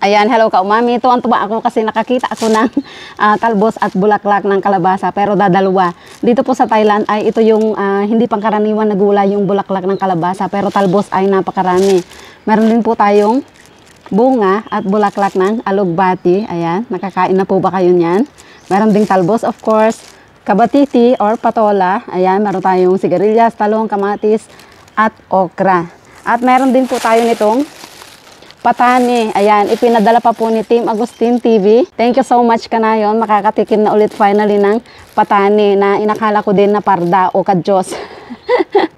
Ayan, hello ka umami. Tuwan-tuwa ako kasi nakakita ako ng talbos at bulaklak ng kalabasa pero dadalawa. Dito po sa Thailand ay ito yung hindi pangkaraniwan na gulay yung bulaklak ng kalabasa pero talbos ay napakarami. Meron din po tayong bunga at bulaklak ng alugbati. Ayan, nakakain na po ba kayo niyan? Meron ding talbos of course, kabatiti or patola. Ayan, meron tayong sigarilyas, talong, kamatis at okra. At meron din po tayo nitong patani. Ayan, ipinadala pa po ni Team Agustin TV. Thank you so much kanayon. Makakatikim na ulit finally ng patani na inakala ko din na parda o kadyos.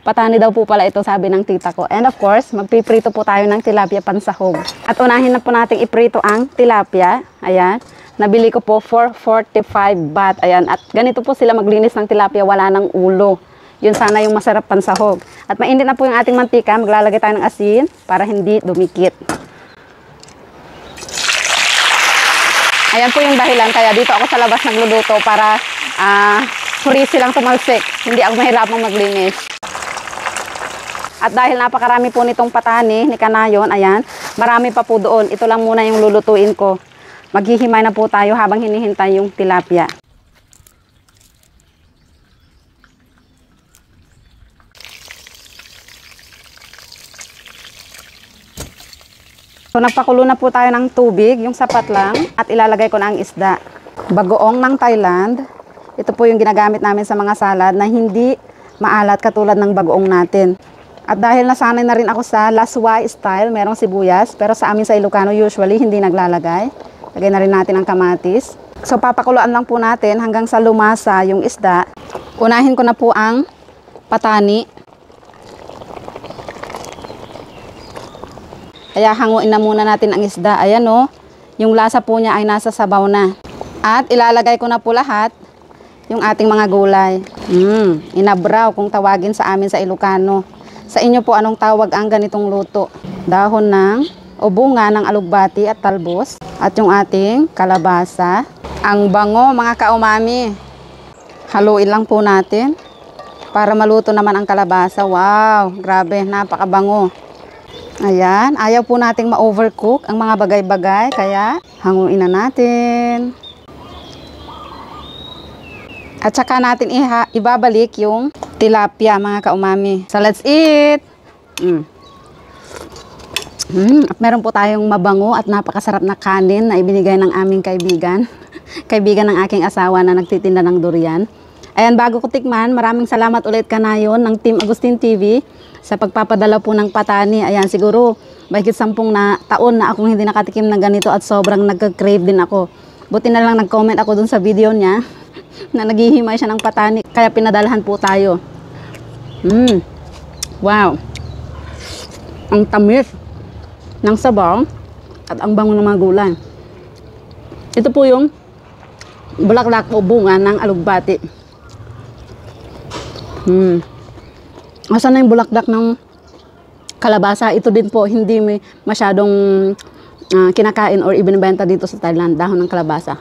Patani daw po pala ito, sabi ng tita ko. And of course, magpiprito po tayo ng tilapia pansahog. At unahin na po natin iprito ang tilapia. Ayan, nabili ko po for 45 baht. Ayan, at ganito po sila maglinis ng tilapia, wala ng ulo. Yun sana yung masarap pansahog. At mainit na po yung ating mantika. Maglalagay tayo ng asin para hindi dumikit. Ayan po yung dahilan kaya dito ako sa labas nagluluto para free silang tumalsik. Hindi ako mahirapang maglinis. At dahil napakarami po nitong patani ni Kanayon, ayan, marami pa po doon. Ito lang muna yung lulutuin ko. Maghihimay na po tayo habang hinihintay yung tilapia. So, nagpakulo na po tayo ng tubig, yung sapat lang, at ilalagay ko na ang isda. Bagoong ng Thailand. Ito po yung ginagamit namin sa mga salad na hindi maalat katulad ng bagoong natin. At dahil nasanay na rin ako sa laswa style, merong sibuyas, pero sa amin sa Ilocano usually hindi naglalagay. Lagay na rin natin ang kamatis. So, papakuluan lang po natin hanggang sa lumasa yung isda. Unahin ko na po ang patani. Kaya hanguin na muna natin ang isda. Ayan o, yung lasa po niya ay nasa sabaw na. At ilalagay ko na po lahat yung ating mga gulay. Inabraw kung tawagin sa amin sa Ilocano. Sa inyo po anong tawag ang ganitong luto? Dahon ng o bunga ng alugbati at talbos. At yung ating kalabasa. Ang bango mga kaumami. Haluin lang po natin para maluto naman ang kalabasa. Wow, grabe, napakabango. Ayan, ayaw po nating ma-overcook ang mga bagay-bagay, kaya hanguin na natin. At saka natin ibabalik yung tilapia mga kaumami. So let's eat! At meron po tayong mabango at napakasarap na kanin na ibinigay ng aming kaibigan. Kaibigan ng aking asawa na nagtitinda ng durian. Ayan, bago ko tikman, maraming salamat ulit kanayon ng Team Agustin TV sa pagpapadala po ng patani. Ayan, siguro mahigit 10 na taon na akong hindi nakatikim ng ganito at sobrang nagka-crave din ako. Buti na lang nag-comment ako dun sa video niya na naghihimay siya ng patani kaya pinadalahan po tayo. Wow! Ang tamis ng sabaw at ang bango ng mga gulay. Ito po yung bulaklak o bunga ng alugbati. Asan na yung bulaklak ng kalabasa? Ito din po, hindi may masyadong kinakain or ibinibenta dito sa Thailand, dahon ng kalabasa.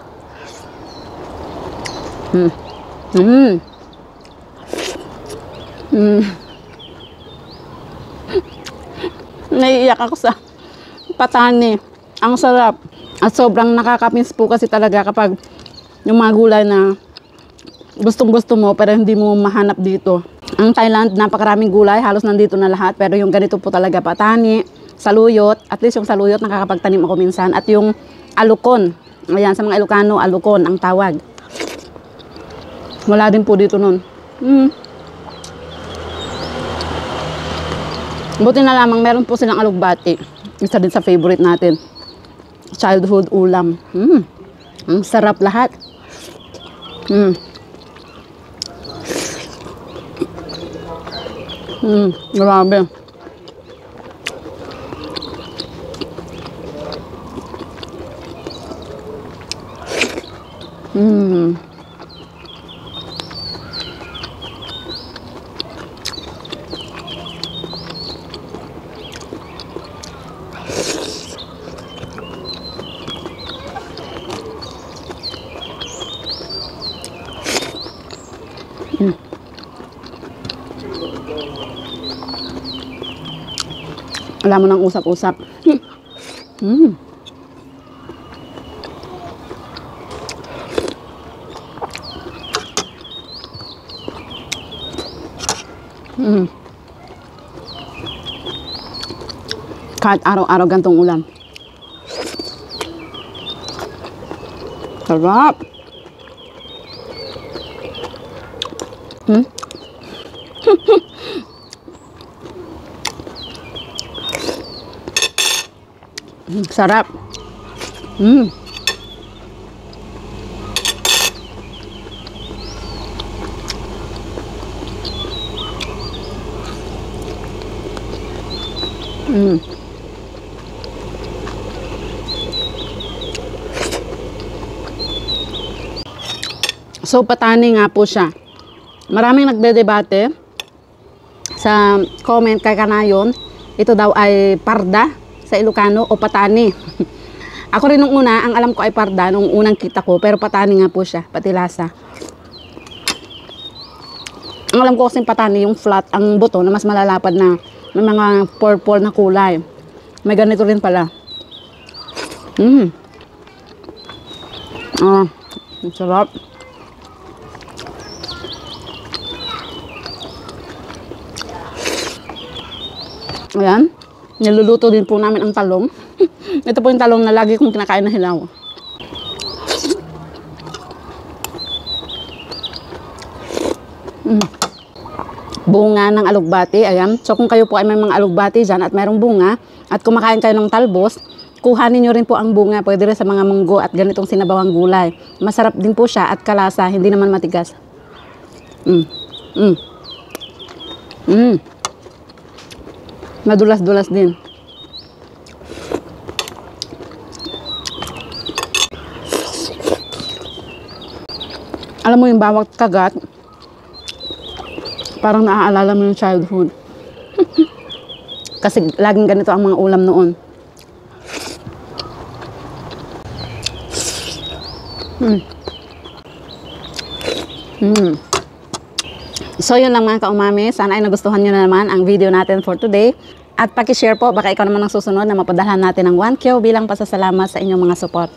Naiiyak ako sa patani. Ang sarap. At sobrang nakakamiss po kasi talaga kapag yung mga gulay na gustong-gusto mo pero hindi mo mahanap dito. Ang Thailand, napakaraming gulay, halos nandito na lahat. Pero yung ganito po talaga, patani, saluyot. At least yung saluyot, nakakapagtanim ako minsan. At yung alukon. Ayan, sa mga Ilocano, alukon ang tawag. Wala din po dito nun. Buti na lamang, meron po silang alugbati. Isa din sa favorite natin. Childhood ulam. Ang sarap lahat. Grabe. Alam mo ng usap-usap. Mm. Kahit araw-araw gantong ulam. Sarap. Hmm? Sarap. Mm. Mm. So, patani nga po siya. Maraming nagdedebate sa comment kay Kanayon. Ito daw ay parda sa Ilocano o patani. Ako rin nung una, ang alam ko ay parda nung unang kita ko. Pero patani nga po siya, pati lasa. Ang alam ko kasing patani, yung flat, ang buto na mas malalapad na may mga purple na kulay. May ganito rin pala. Ah, ang sarap. Ayan. Niluluto din po namin ang talong. Ito po yung talong na lagi kong kinakain na hilaw. Bunga ng alugbati. Ayan. So kung kayo po ay may mga alugbati dyan at mayroong bunga at kumakain kayo ng talbos, kuhanin nyo rin po ang bunga. Pwede rin sa mga munggo at ganitong sinabawang gulay. Masarap din po siya at kalasa. Hindi naman matigas. Madulas-dulas din. Alam mo yung bawat kagat, parang naaalala mo yung childhood. Kasi laging ganito ang mga ulam noon. So yun lang mga kaumami, sana ay nagustuhan nyo na naman ang video natin for today. At paki-share po, baka ikaw naman ang susunod na mapadalhan natin ng 1K bilang pasasalamat sa inyong mga suporta.